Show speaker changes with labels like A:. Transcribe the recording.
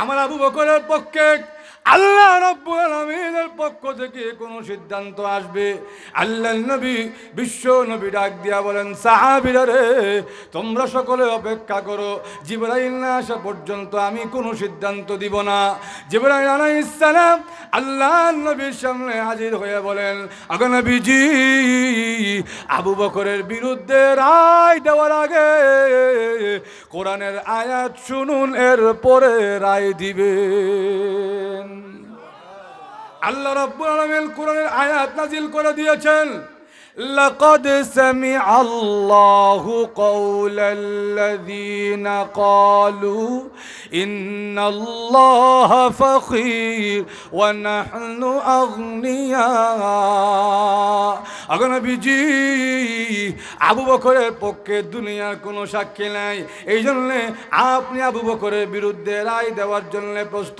A: আমার আবু বকরের পক্ষে আল্লাহ রাব্বুল আলামিনের পক্ষ থেকে কোন সিদ্ধান্ত আসবে, আল্লাহর নবী বিশ্ব নবী ডাক দিয়া বলেন, সাহাবীরা রে, তোমরা সকলে অপেক্ষা করো, জিবরাইল না আসা পর্যন্ত আমি কোনো সিদ্ধান্ত দিব না। জিবরাইল আলাইহিস সালাম আল্লাহর নবীর সামনে হাজির হয়ে বলেন, আগো নবীজি, আবু বকরের বিরুদ্ধে রায় দেওয়ার আগে কোরআনের আয়াত শুনুন, এর পরে রায় দিবেন। আল্লাহ রাব্বুল আলামিন কোরআনের আয়াত নাজিল করে দিয়েছেন, লাকাদ সামিআল্লাহু কাওলাল্লাযীনা ক্বালু ইন্নাল্লাহা ফাকীর ওয়া নাহনু আগনিয়া। আগো নবীজি, আবু বকরের পক্ষে দুনিয়ার কোনো সাক্ষী নাই, এই জন্যে আপনি আবু বকরের বিরুদ্ধে রায় দেওয়ার জন্য প্রস্তুত।